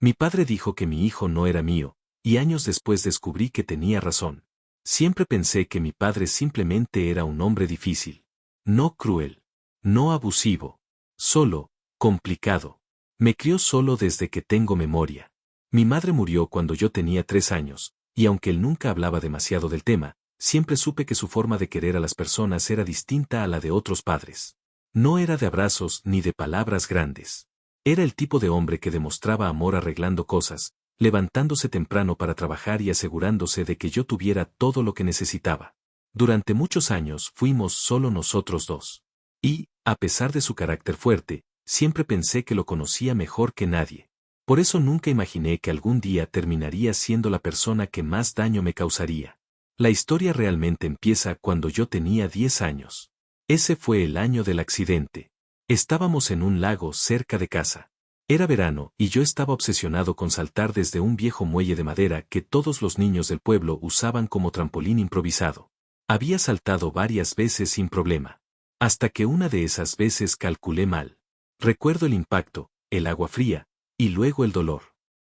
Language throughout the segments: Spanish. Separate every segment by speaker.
Speaker 1: Mi padre dijo que mi hijo no era mío, y años después descubrí que tenía razón. Siempre pensé que mi padre simplemente era un hombre difícil. No cruel. No abusivo. Solo, complicado. Me crió solo desde que tengo memoria. Mi madre murió cuando yo tenía 3 años, y aunque él nunca hablaba demasiado del tema, siempre supe que su forma de querer a las personas era distinta a la de otros padres. No era de abrazos ni de palabras grandes. Era el tipo de hombre que demostraba amor arreglando cosas, levantándose temprano para trabajar y asegurándose de que yo tuviera todo lo que necesitaba. Durante muchos años fuimos solo nosotros dos. Y, a pesar de su carácter fuerte, siempre pensé que lo conocía mejor que nadie. Por eso nunca imaginé que algún día terminaría siendo la persona que más daño me causaría. La historia realmente empieza cuando yo tenía 10 años. Ese fue el año del accidente. Estábamos en un lago cerca de casa. Era verano y yo estaba obsesionado con saltar desde un viejo muelle de madera que todos los niños del pueblo usaban como trampolín improvisado. Había saltado varias veces sin problema. Hasta que una de esas veces calculé mal. Recuerdo el impacto, el agua fría, y luego el dolor.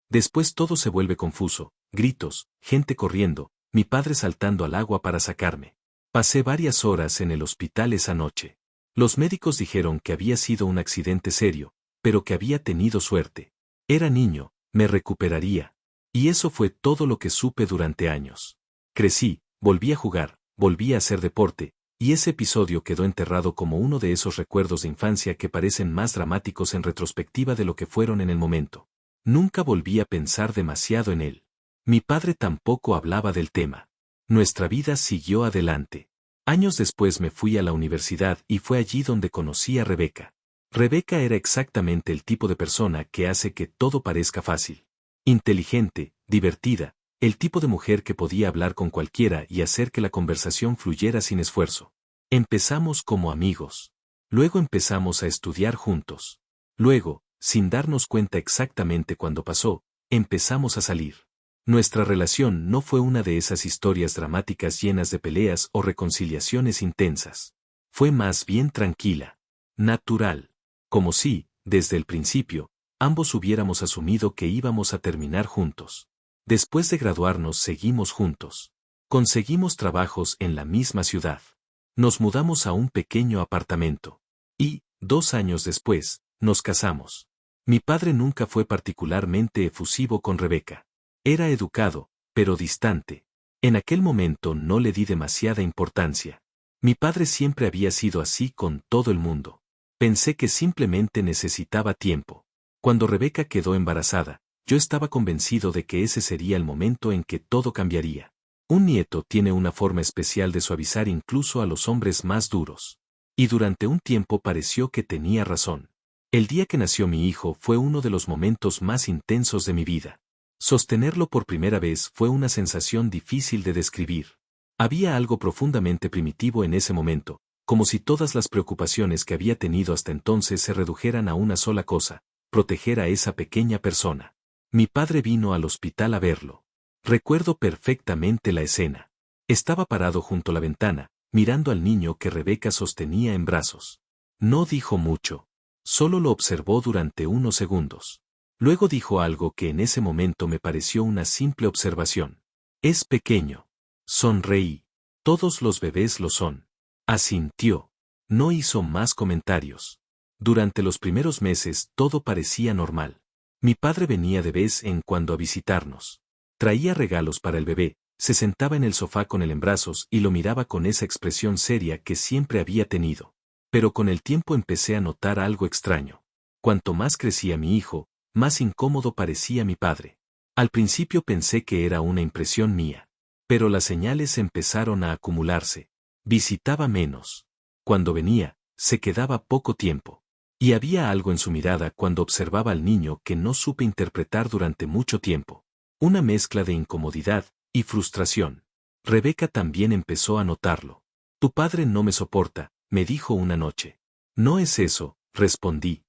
Speaker 1: Después todo se vuelve confuso, gritos, gente corriendo, mi padre saltando al agua para sacarme. Pasé varias horas en el hospital esa noche. Los médicos dijeron que había sido un accidente serio, pero que había tenido suerte. Era niño, me recuperaría. Y eso fue todo lo que supe durante años. Crecí, volví a jugar, volví a hacer deporte, y ese episodio quedó enterrado como uno de esos recuerdos de infancia que parecen más dramáticos en retrospectiva de lo que fueron en el momento. Nunca volví a pensar demasiado en él. Mi padre tampoco hablaba del tema. Nuestra vida siguió adelante. Años después me fui a la universidad y fue allí donde conocí a Rebeca. Rebeca era exactamente el tipo de persona que hace que todo parezca fácil. Inteligente, divertida, el tipo de mujer que podía hablar con cualquiera y hacer que la conversación fluyera sin esfuerzo. Empezamos como amigos. Luego empezamos a estudiar juntos. Luego, sin darnos cuenta exactamente cuándo pasó, empezamos a salir. Nuestra relación no fue una de esas historias dramáticas llenas de peleas o reconciliaciones intensas. Fue más bien tranquila, natural. Como si, desde el principio, ambos hubiéramos asumido que íbamos a terminar juntos. Después de graduarnos seguimos juntos. Conseguimos trabajos en la misma ciudad. Nos mudamos a un pequeño apartamento. Y, 2 años después, nos casamos. Mi padre nunca fue particularmente efusivo con Rebeca. Era educado, pero distante. En aquel momento no le di demasiada importancia. Mi padre siempre había sido así con todo el mundo. Pensé que simplemente necesitaba tiempo. Cuando Rebeca quedó embarazada, yo estaba convencido de que ese sería el momento en que todo cambiaría. Un nieto tiene una forma especial de suavizar incluso a los hombres más duros. Y durante un tiempo pareció que tenía razón. El día que nació mi hijo fue uno de los momentos más intensos de mi vida. Sostenerlo por primera vez fue una sensación difícil de describir. Había algo profundamente primitivo en ese momento, como si todas las preocupaciones que había tenido hasta entonces se redujeran a una sola cosa: proteger a esa pequeña persona. Mi padre vino al hospital a verlo. Recuerdo perfectamente la escena. Estaba parado junto a la ventana, mirando al niño que Rebeca sostenía en brazos. No dijo mucho. Solo lo observó durante unos segundos. Luego dijo algo que en ese momento me pareció una simple observación. Es pequeño. Sonreí. Todos los bebés lo son. Asintió. No hizo más comentarios. Durante los primeros meses todo parecía normal. Mi padre venía de vez en cuando a visitarnos. Traía regalos para el bebé, se sentaba en el sofá con él en brazos y lo miraba con esa expresión seria que siempre había tenido. Pero con el tiempo empecé a notar algo extraño. Cuanto más crecía mi hijo, más incómodo parecía mi padre. Al principio pensé que era una impresión mía. Pero las señales empezaron a acumularse. Visitaba menos. Cuando venía, se quedaba poco tiempo. Y había algo en su mirada cuando observaba al niño que no supe interpretar durante mucho tiempo. Una mezcla de incomodidad y frustración. Rebeca también empezó a notarlo. Tu padre no me soporta, me dijo una noche. No es eso, respondí.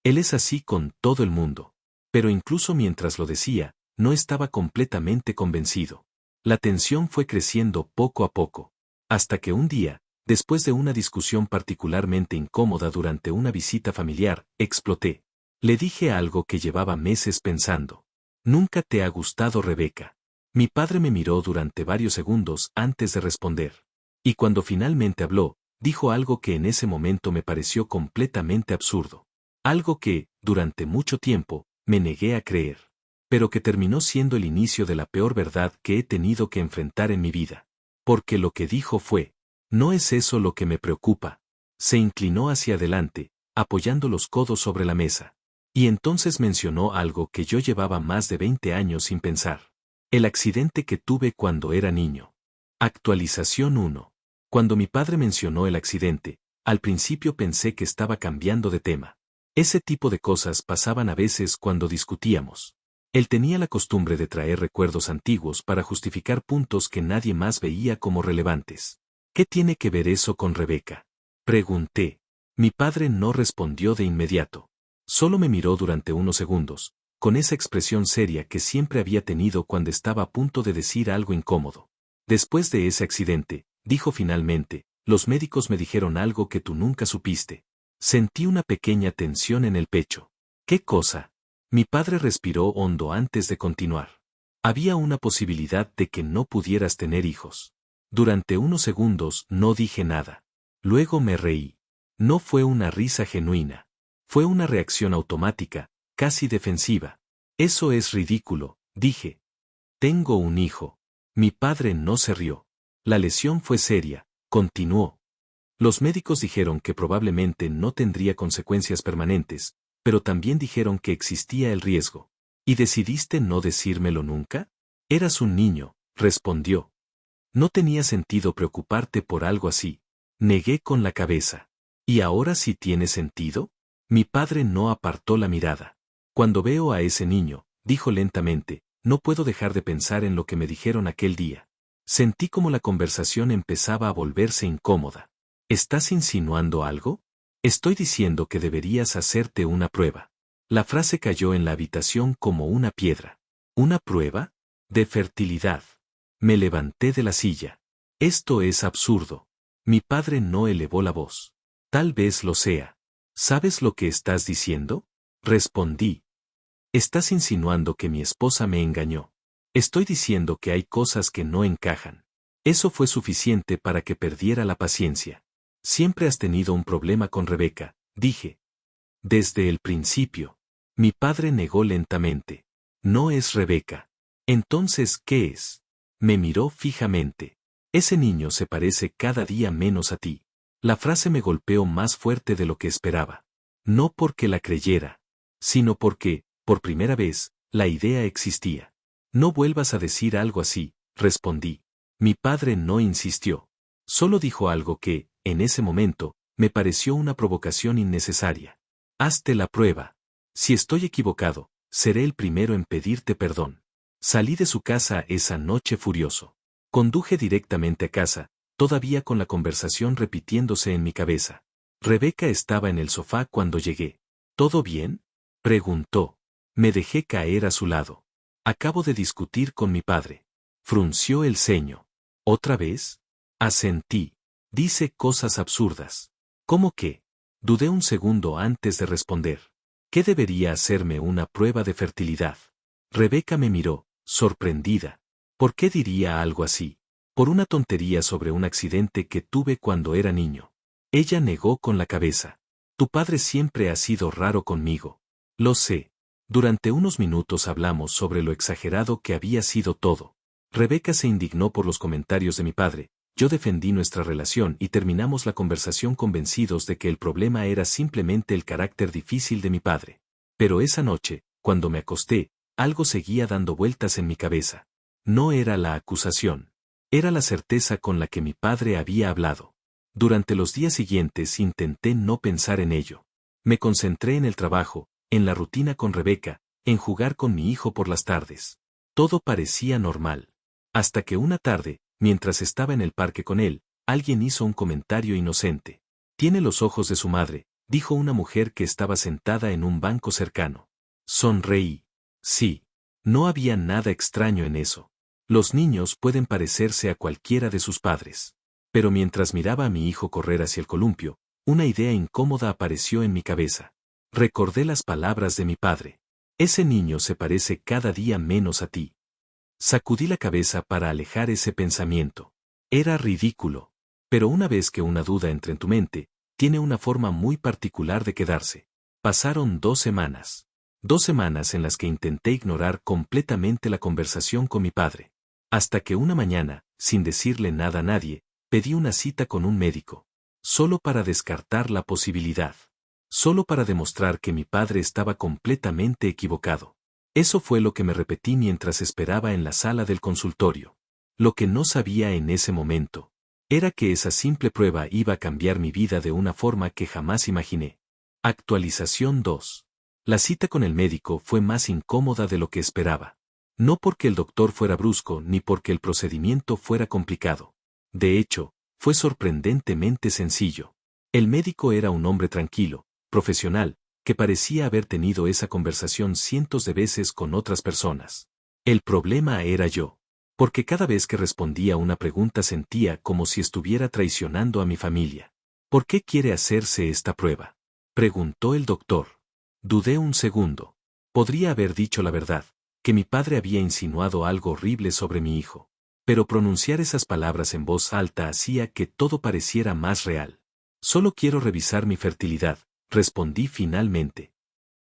Speaker 1: Él es así con todo el mundo. Pero incluso mientras lo decía, no estaba completamente convencido. La tensión fue creciendo poco a poco. Hasta que un día, después de una discusión particularmente incómoda durante una visita familiar, exploté. Le dije algo que llevaba meses pensando. Nunca te ha gustado Rebeca. Mi padre me miró durante varios segundos antes de responder. Y cuando finalmente habló, dijo algo que en ese momento me pareció completamente absurdo. Algo que, durante mucho tiempo, me negué a creer. Pero que terminó siendo el inicio de la peor verdad que he tenido que enfrentar en mi vida. Porque lo que dijo fue, no es eso lo que me preocupa. Se inclinó hacia adelante, apoyando los codos sobre la mesa. Y entonces mencionó algo que yo llevaba más de 20 años sin pensar. El accidente que tuve cuando era niño. Actualización 1. Cuando mi padre mencionó el accidente, al principio pensé que estaba cambiando de tema. Ese tipo de cosas pasaban a veces cuando discutíamos. Él tenía la costumbre de traer recuerdos antiguos para justificar puntos que nadie más veía como relevantes. ¿Qué tiene que ver eso con Rebeca? Pregunté. Mi padre no respondió de inmediato. Solo me miró durante unos segundos, con esa expresión seria que siempre había tenido cuando estaba a punto de decir algo incómodo. Después de ese accidente, dijo finalmente, los médicos me dijeron algo que tú nunca supiste. Sentí una pequeña tensión en el pecho. ¿Qué cosa? Mi padre respiró hondo antes de continuar. Había una posibilidad de que no pudieras tener hijos. Durante unos segundos no dije nada. Luego me reí. No fue una risa genuina. Fue una reacción automática, casi defensiva. Eso es ridículo, dije. Tengo un hijo. Mi padre no se rió. La lesión fue seria, continuó. Los médicos dijeron que probablemente no tendría consecuencias permanentes, pero también dijeron que existía el riesgo. ¿Y decidiste no decírmelo nunca? Eras un niño, respondió. No tenía sentido preocuparte por algo así. Negué con la cabeza. ¿Y ahora sí tiene sentido? Mi padre no apartó la mirada. Cuando veo a ese niño, dijo lentamente, no puedo dejar de pensar en lo que me dijeron aquel día. Sentí como la conversación empezaba a volverse incómoda. ¿Estás insinuando algo? Estoy diciendo que deberías hacerte una prueba. La frase cayó en la habitación como una piedra. ¿Una prueba? De fertilidad. Me levanté de la silla. Esto es absurdo. Mi padre no elevó la voz. Tal vez lo sea. ¿Sabes lo que estás diciendo? Respondí. Estás insinuando que mi esposa me engañó. Estoy diciendo que hay cosas que no encajan. Eso fue suficiente para que perdiera la paciencia. Siempre has tenido un problema con Rebeca, dije. Desde el principio. Mi padre negó lentamente. No es Rebeca. Entonces, ¿qué es? Me miró fijamente. Ese niño se parece cada día menos a ti. La frase me golpeó más fuerte de lo que esperaba. No porque la creyera, sino porque, por primera vez, la idea existía. No vuelvas a decir algo así, respondí. Mi padre no insistió. Solo dijo algo que, en ese momento, me pareció una provocación innecesaria. Hazte la prueba. Si estoy equivocado, seré el primero en pedirte perdón. Salí de su casa esa noche furioso. Conduje directamente a casa, todavía con la conversación repitiéndose en mi cabeza. Rebeca estaba en el sofá cuando llegué. ¿Todo bien? Preguntó. Me dejé caer a su lado. Acabo de discutir con mi padre. Frunció el ceño. ¿Otra vez? Asentí. Dice cosas absurdas. ¿Cómo qué? Dudé un segundo antes de responder. ¿Qué debería hacerme una prueba de fertilidad? Rebeca me miró, sorprendida. ¿Por qué diría algo así? Por una tontería sobre un accidente que tuve cuando era niño. Ella negó con la cabeza. Tu padre siempre ha sido raro conmigo. Lo sé. Durante unos minutos hablamos sobre lo exagerado que había sido todo. Rebeca se indignó por los comentarios de mi padre, yo defendí nuestra relación y terminamos la conversación convencidos de que el problema era simplemente el carácter difícil de mi padre. Pero esa noche, cuando me acosté, algo seguía dando vueltas en mi cabeza. No era la acusación. Era la certeza con la que mi padre había hablado. Durante los días siguientes intenté no pensar en ello. Me concentré en el trabajo, en la rutina con Rebeca, en jugar con mi hijo por las tardes. Todo parecía normal. Hasta que una tarde, mientras estaba en el parque con él, alguien hizo un comentario inocente. Tiene los ojos de su madre, dijo una mujer que estaba sentada en un banco cercano. Sonreí. Sí. No había nada extraño en eso. Los niños pueden parecerse a cualquiera de sus padres. Pero mientras miraba a mi hijo correr hacia el columpio, una idea incómoda apareció en mi cabeza. Recordé las palabras de mi padre. Ese niño se parece cada día menos a ti. Sacudí la cabeza para alejar ese pensamiento. Era ridículo. Pero una vez que una duda entra en tu mente, tiene una forma muy particular de quedarse. Pasaron 2 semanas. 2 semanas en las que intenté ignorar completamente la conversación con mi padre. Hasta que una mañana, sin decirle nada a nadie, pedí una cita con un médico. Solo para descartar la posibilidad. Solo para demostrar que mi padre estaba completamente equivocado. Eso fue lo que me repetí mientras esperaba en la sala del consultorio. Lo que no sabía en ese momento era que esa simple prueba iba a cambiar mi vida de una forma que jamás imaginé. Actualización 2. La cita con el médico fue más incómoda de lo que esperaba. No porque el doctor fuera brusco ni porque el procedimiento fuera complicado. De hecho, fue sorprendentemente sencillo. El médico era un hombre tranquilo, profesional, que parecía haber tenido esa conversación cientos de veces con otras personas. El problema era yo. Porque cada vez que respondía a una pregunta sentía como si estuviera traicionando a mi familia. ¿Por qué quiere hacerse esta prueba?, preguntó el doctor. Dudé un segundo. Podría haber dicho la verdad, que mi padre había insinuado algo horrible sobre mi hijo. Pero pronunciar esas palabras en voz alta hacía que todo pareciera más real. Solo quiero revisar mi fertilidad, respondí finalmente.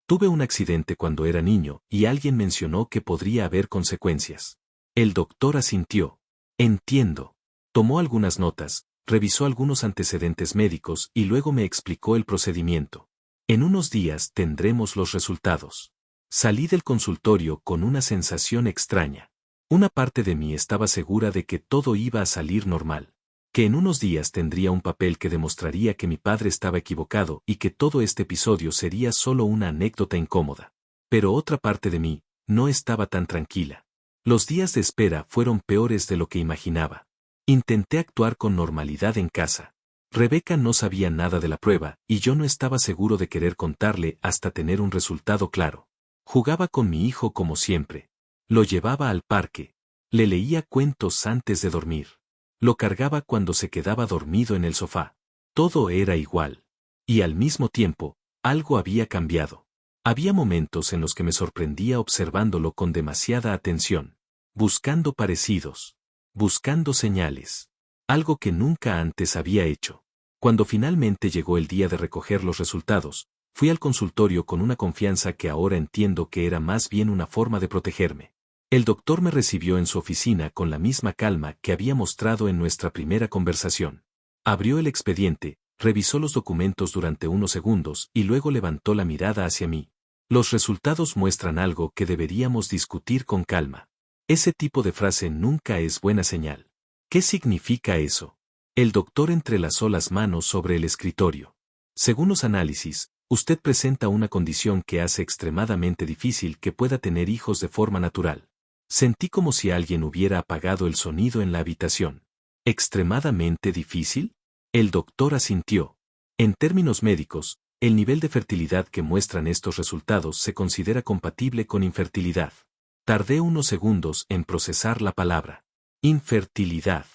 Speaker 1: Tuve un accidente cuando era niño y alguien mencionó que podría haber consecuencias. El doctor asintió. Entiendo. Tomó algunas notas, revisó algunos antecedentes médicos y luego me explicó el procedimiento. En unos días tendremos los resultados. Salí del consultorio con una sensación extraña. Una parte de mí estaba segura de que todo iba a salir normal. Que en unos días tendría un papel que demostraría que mi padre estaba equivocado y que todo este episodio sería solo una anécdota incómoda. Pero otra parte de mí no estaba tan tranquila. Los días de espera fueron peores de lo que imaginaba. Intenté actuar con normalidad en casa. Rebeca no sabía nada de la prueba y yo no estaba seguro de querer contarle hasta tener un resultado claro. Jugaba con mi hijo como siempre. Lo llevaba al parque. Le leía cuentos antes de dormir. Lo cargaba cuando se quedaba dormido en el sofá. Todo era igual. Y al mismo tiempo, algo había cambiado. Había momentos en los que me sorprendía observándolo con demasiada atención. Buscando parecidos. Buscando señales. Algo que nunca antes había hecho. Cuando finalmente llegó el día de recoger los resultados, fui al consultorio con una confianza que ahora entiendo que era más bien una forma de protegerme. El doctor me recibió en su oficina con la misma calma que había mostrado en nuestra primera conversación. Abrió el expediente, revisó los documentos durante unos segundos y luego levantó la mirada hacia mí. Los resultados muestran algo que deberíamos discutir con calma. Ese tipo de frase nunca es buena señal. ¿Qué significa eso? El doctor entrelazó las manos sobre el escritorio. Según los análisis, usted presenta una condición que hace extremadamente difícil que pueda tener hijos de forma natural. Sentí como si alguien hubiera apagado el sonido en la habitación. ¿Extremadamente difícil? El doctor asintió. En términos médicos, el nivel de fertilidad que muestran estos resultados se considera compatible con infertilidad. Tardé unos segundos en procesar la palabra. Infertilidad.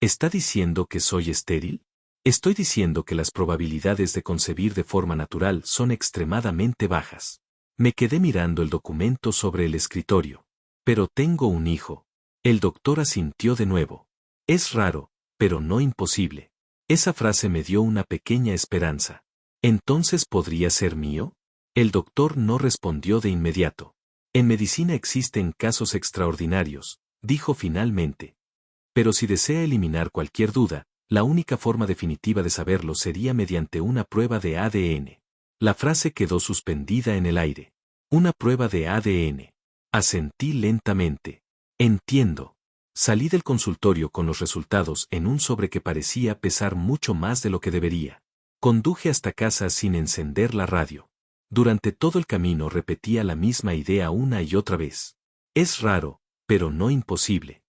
Speaker 1: ¿Está diciendo que soy estéril? Estoy diciendo que las probabilidades de concebir de forma natural son extremadamente bajas. Me quedé mirando el documento sobre el escritorio. Pero tengo un hijo. El doctor asintió de nuevo. Es raro, pero no imposible. Esa frase me dio una pequeña esperanza. ¿Entonces podría ser mío? El doctor no respondió de inmediato. En medicina existen casos extraordinarios, dijo finalmente. Pero si desea eliminar cualquier duda, la única forma definitiva de saberlo sería mediante una prueba de ADN. La frase quedó suspendida en el aire. Una prueba de ADN. Asentí lentamente. Entiendo. Salí del consultorio con los resultados en un sobre que parecía pesar mucho más de lo que debería. Conduje hasta casa sin encender la radio. Durante todo el camino repetía la misma idea una y otra vez. Es raro, pero no imposible.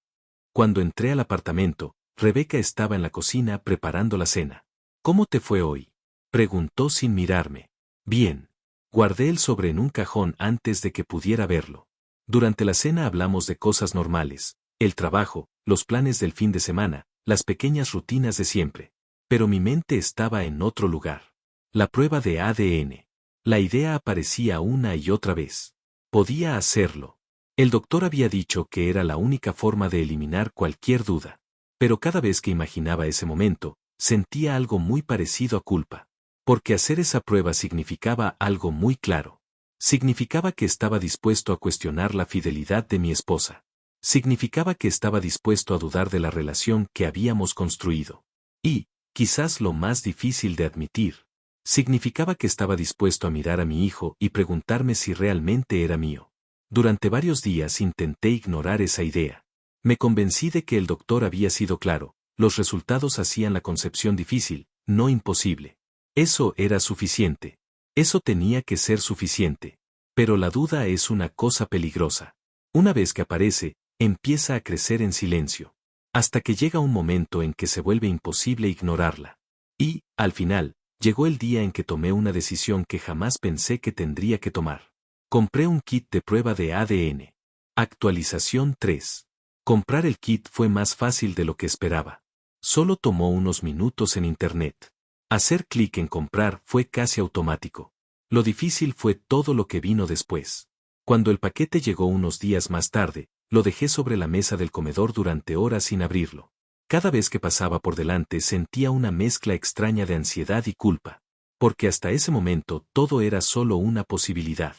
Speaker 1: Cuando entré al apartamento, Rebeca estaba en la cocina preparando la cena. ¿Cómo te fue hoy?, preguntó sin mirarme. Bien. Guardé el sobre en un cajón antes de que pudiera verlo. Durante la cena hablamos de cosas normales, el trabajo, los planes del fin de semana, las pequeñas rutinas de siempre. Pero mi mente estaba en otro lugar. La prueba de ADN. La idea aparecía una y otra vez. Podía hacerlo. El doctor había dicho que era la única forma de eliminar cualquier duda. Pero cada vez que imaginaba ese momento, sentía algo muy parecido a culpa. Porque hacer esa prueba significaba algo muy claro. Significaba que estaba dispuesto a cuestionar la fidelidad de mi esposa. Significaba que estaba dispuesto a dudar de la relación que habíamos construido. Y, quizás lo más difícil de admitir, significaba que estaba dispuesto a mirar a mi hijo y preguntarme si realmente era mío. Durante varios días intenté ignorar esa idea. Me convencí de que el doctor había sido claro, los resultados hacían la concepción difícil, no imposible. Eso era suficiente. Eso tenía que ser suficiente. Pero la duda es una cosa peligrosa. Una vez que aparece, empieza a crecer en silencio. Hasta que llega un momento en que se vuelve imposible ignorarla. Y, al final, llegó el día en que tomé una decisión que jamás pensé que tendría que tomar. Compré un kit de prueba de ADN. Actualización 3. Comprar el kit fue más fácil de lo que esperaba. Solo tomó unos minutos en internet. Hacer clic en comprar fue casi automático. Lo difícil fue todo lo que vino después. Cuando el paquete llegó unos días más tarde, lo dejé sobre la mesa del comedor durante horas sin abrirlo. Cada vez que pasaba por delante sentía una mezcla extraña de ansiedad y culpa. Porque hasta ese momento todo era solo una posibilidad.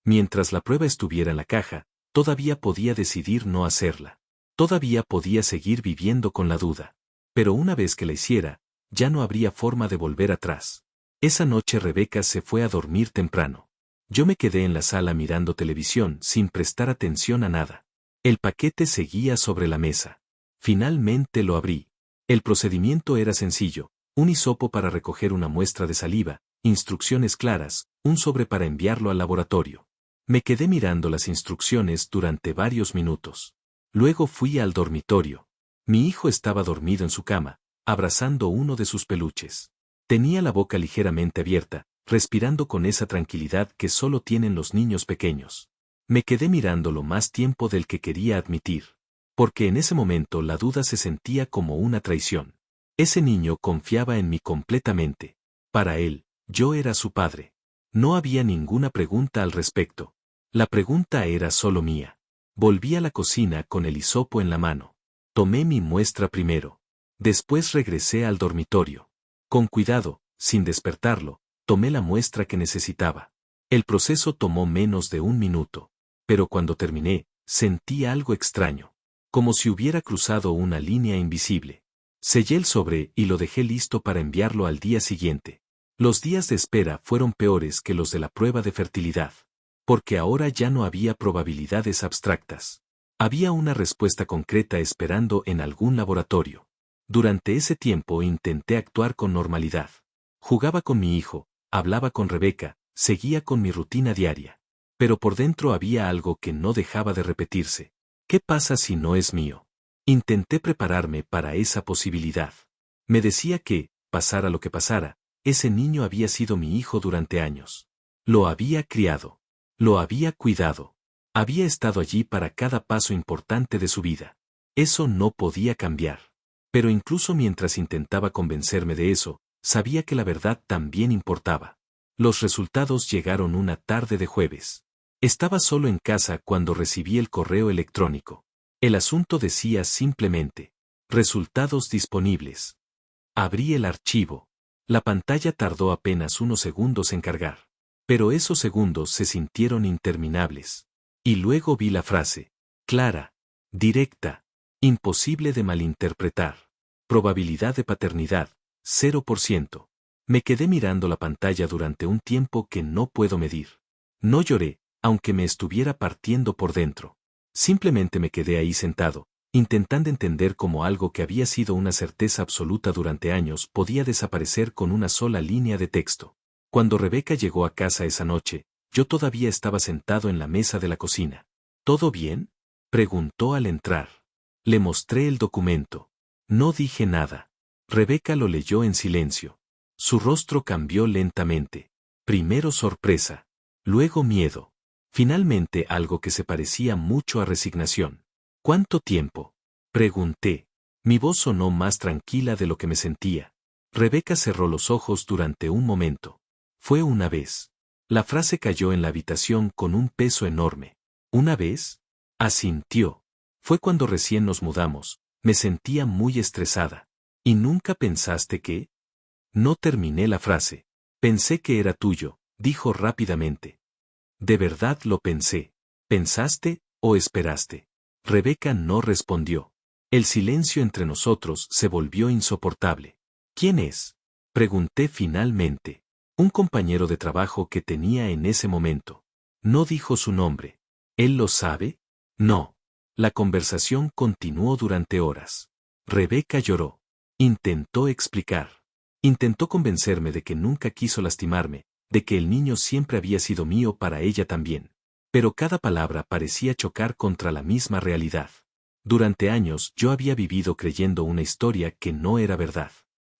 Speaker 1: Mientras la prueba estuviera en la caja, todavía podía decidir no hacerla. Todavía podía seguir viviendo con la duda. Pero una vez que la hiciera, ya no habría forma de volver atrás. Esa noche Rebeca se fue a dormir temprano. Yo me quedé en la sala mirando televisión sin prestar atención a nada. El paquete seguía sobre la mesa. Finalmente lo abrí. El procedimiento era sencillo: un hisopo para recoger una muestra de saliva, instrucciones claras, un sobre para enviarlo al laboratorio. Me quedé mirando las instrucciones durante varios minutos. Luego fui al dormitorio. Mi hijo estaba dormido en su cama, abrazando uno de sus peluches. Tenía la boca ligeramente abierta, respirando con esa tranquilidad que solo tienen los niños pequeños. Me quedé mirándolo más tiempo del que quería admitir. Porque en ese momento la duda se sentía como una traición. Ese niño confiaba en mí completamente. Para él, yo era su padre. No había ninguna pregunta al respecto. La pregunta era solo mía. Volví a la cocina con el hisopo en la mano. Tomé mi muestra primero. Después regresé al dormitorio. Con cuidado, sin despertarlo, tomé la muestra que necesitaba. El proceso tomó menos de un minuto. Pero cuando terminé, sentí algo extraño. Como si hubiera cruzado una línea invisible. Sellé el sobre y lo dejé listo para enviarlo al día siguiente. Los días de espera fueron peores que los de la prueba de fertilidad. Porque ahora ya no había probabilidades abstractas. Había una respuesta concreta esperando en algún laboratorio. Durante ese tiempo intenté actuar con normalidad. Jugaba con mi hijo, hablaba con Rebeca, seguía con mi rutina diaria. Pero por dentro había algo que no dejaba de repetirse. ¿Qué pasa si no es mío? Intenté prepararme para esa posibilidad. Me decía que, pasara lo que pasara, ese niño había sido mi hijo durante años. Lo había criado. Lo había cuidado. Había estado allí para cada paso importante de su vida. Eso no podía cambiar. Pero incluso mientras intentaba convencerme de eso, sabía que la verdad también importaba. Los resultados llegaron una tarde de jueves. Estaba solo en casa cuando recibí el correo electrónico. El asunto decía simplemente: resultados disponibles. Abrí el archivo. La pantalla tardó apenas unos segundos en cargar. Pero esos segundos se sintieron interminables. Y luego vi la frase: clara, directa, imposible de malinterpretar. Probabilidad de paternidad, 0%. Me quedé mirando la pantalla durante un tiempo que no puedo medir. No lloré, aunque me estuviera partiendo por dentro. Simplemente me quedé ahí sentado, intentando entender cómo algo que había sido una certeza absoluta durante años podía desaparecer con una sola línea de texto. Cuando Rebeca llegó a casa esa noche, yo todavía estaba sentado en la mesa de la cocina. ¿Todo bien?, preguntó al entrar. Le mostré el documento. No dije nada. Rebeca lo leyó en silencio. Su rostro cambió lentamente. Primero sorpresa. Luego miedo. Finalmente algo que se parecía mucho a resignación. ¿Cuánto tiempo?, pregunté. Mi voz sonó más tranquila de lo que me sentía. Rebeca cerró los ojos durante un momento. Fue una vez. La frase cayó en la habitación con un peso enorme. ¿Una vez? Asintió. Fue cuando recién nos mudamos. Me sentía muy estresada. ¿Y nunca pensaste que? No terminé la frase. Pensé que era tuyo, dijo rápidamente. De verdad lo pensé. ¿Pensaste o esperaste? Rebeca no respondió. El silencio entre nosotros se volvió insoportable. ¿Quién es? Pregunté finalmente. Un compañero de trabajo que tenía en ese momento. No dijo su nombre. ¿Él lo sabe? No. La conversación continuó durante horas. Rebeca lloró. Intentó explicar. Intentó convencerme de que nunca quiso lastimarme, de que el niño siempre había sido mío para ella también. Pero cada palabra parecía chocar contra la misma realidad. Durante años yo había vivido creyendo una historia que no era verdad.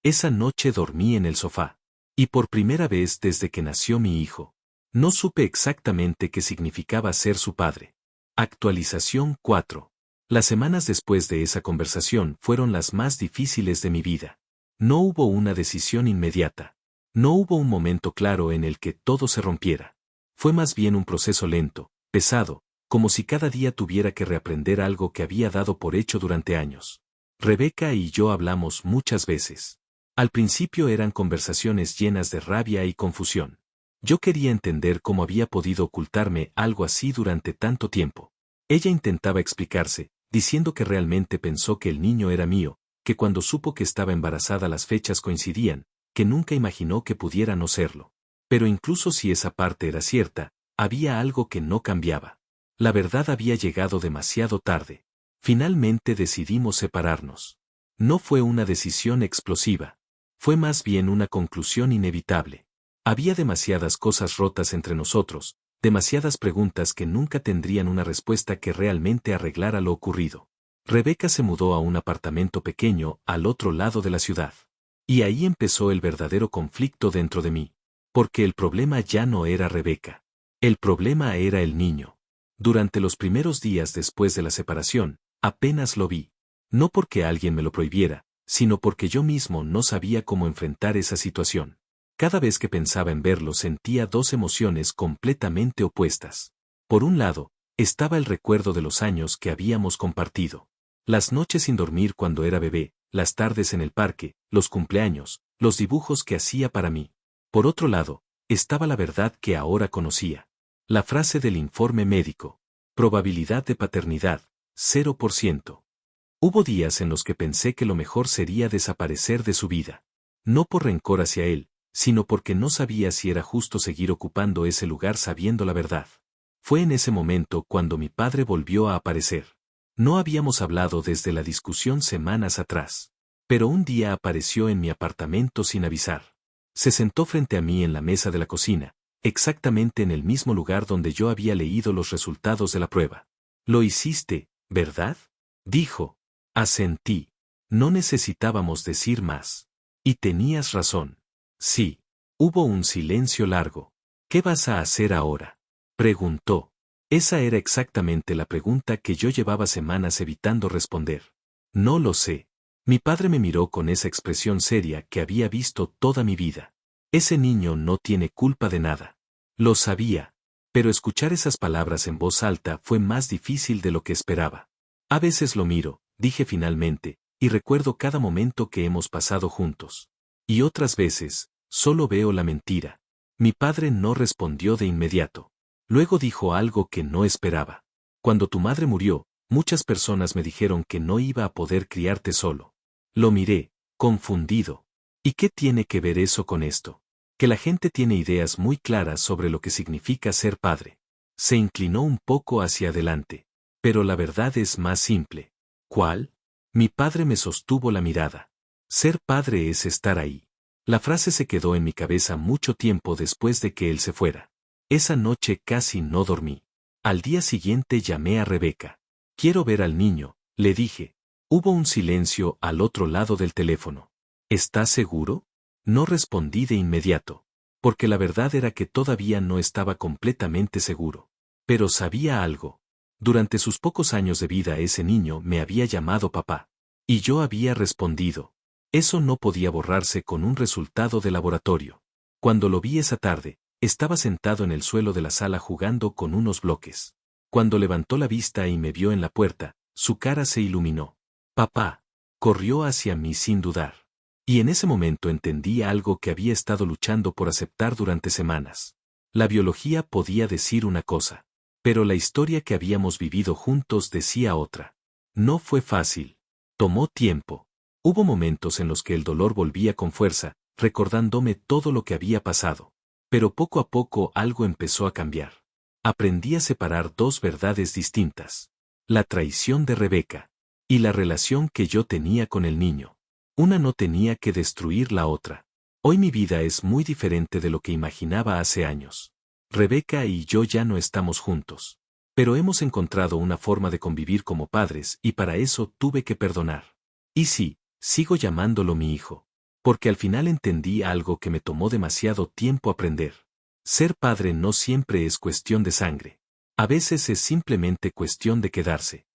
Speaker 1: Esa noche dormí en el sofá. Y por primera vez desde que nació mi hijo. No supe exactamente qué significaba ser su padre. Actualización 4. Las semanas después de esa conversación fueron las más difíciles de mi vida. No hubo una decisión inmediata. No hubo un momento claro en el que todo se rompiera. Fue más bien un proceso lento, pesado, como si cada día tuviera que reaprender algo que había dado por hecho durante años. Rebeca y yo hablamos muchas veces. Al principio eran conversaciones llenas de rabia y confusión. Yo quería entender cómo había podido ocultarme algo así durante tanto tiempo. Ella intentaba explicarse, diciendo que realmente pensó que el niño era mío, que cuando supo que estaba embarazada las fechas coincidían, que nunca imaginó que pudiera no serlo. Pero incluso si esa parte era cierta, había algo que no cambiaba. La verdad había llegado demasiado tarde. Finalmente decidimos separarnos. No fue una decisión explosiva. Fue más bien una conclusión inevitable. Había demasiadas cosas rotas entre nosotros, demasiadas preguntas que nunca tendrían una respuesta que realmente arreglara lo ocurrido. Rebeca se mudó a un apartamento pequeño al otro lado de la ciudad. Y ahí empezó el verdadero conflicto dentro de mí. Porque el problema ya no era Rebeca. El problema era el niño. Durante los primeros días después de la separación, apenas lo vi. No porque alguien me lo prohibiera, sino porque yo mismo no sabía cómo enfrentar esa situación. Cada vez que pensaba en verlo sentía dos emociones completamente opuestas. Por un lado, estaba el recuerdo de los años que habíamos compartido. Las noches sin dormir cuando era bebé, las tardes en el parque, los cumpleaños, los dibujos que hacía para mí. Por otro lado, estaba la verdad que ahora conocía. La frase del informe médico. Probabilidad de paternidad, 0%. Hubo días en los que pensé que lo mejor sería desaparecer de su vida. No por rencor hacia él, sino porque no sabía si era justo seguir ocupando ese lugar sabiendo la verdad. Fue en ese momento cuando mi padre volvió a aparecer. No habíamos hablado desde la discusión semanas atrás. Pero un día apareció en mi apartamento sin avisar. Se sentó frente a mí en la mesa de la cocina, exactamente en el mismo lugar donde yo había leído los resultados de la prueba. «Lo hiciste, ¿verdad?», dijo. Asentí. No necesitábamos decir más. Y tenías razón. Sí. Hubo un silencio largo. «¿Qué vas a hacer ahora?», preguntó. Esa era exactamente la pregunta que yo llevaba semanas evitando responder. No lo sé. Mi padre me miró con esa expresión seria que había visto toda mi vida. Ese niño no tiene culpa de nada. Lo sabía. Pero escuchar esas palabras en voz alta fue más difícil de lo que esperaba. A veces lo miro, dije finalmente, y recuerdo cada momento que hemos pasado juntos. Y otras veces, solo veo la mentira. Mi padre no respondió de inmediato. Luego dijo algo que no esperaba. Cuando tu madre murió, muchas personas me dijeron que no iba a poder criarte solo. Lo miré, confundido. ¿Y qué tiene que ver eso con esto? Que la gente tiene ideas muy claras sobre lo que significa ser padre. Se inclinó un poco hacia adelante. Pero la verdad es más simple. ¿Cuál? Mi padre me sostuvo la mirada. Ser padre es estar ahí. La frase se quedó en mi cabeza mucho tiempo después de que él se fuera. Esa noche casi no dormí. Al día siguiente llamé a Rebeca. Quiero ver al niño, le dije. Hubo un silencio al otro lado del teléfono. ¿Estás seguro? No respondí de inmediato. Porque la verdad era que todavía no estaba completamente seguro. Pero sabía algo. Durante sus pocos años de vida ese niño me había llamado papá. Y yo había respondido. Eso no podía borrarse con un resultado de laboratorio. Cuando lo vi esa tarde, Estaba sentado en el suelo de la sala jugando con unos bloques. Cuando levantó la vista y me vio en la puerta, su cara se iluminó. Papá. Corrió hacia mí sin dudar. Y en ese momento entendí algo que había estado luchando por aceptar durante semanas. La biología podía decir una cosa, pero la historia que habíamos vivido juntos decía otra. No fue fácil. Tomó tiempo. Hubo momentos en los que el dolor volvía con fuerza, recordándome todo lo que había pasado. Pero poco a poco algo empezó a cambiar. Aprendí a separar dos verdades distintas. La traición de Rebeca y la relación que yo tenía con el niño. Una no tenía que destruir la otra. Hoy mi vida es muy diferente de lo que imaginaba hace años. Rebeca y yo ya no estamos juntos. Pero hemos encontrado una forma de convivir como padres y para eso tuve que perdonar. Y sí, sigo llamándolo mi hijo. Porque al final entendí algo que me tomó demasiado tiempo aprender. Ser padre no siempre es cuestión de sangre. A veces es simplemente cuestión de quedarse.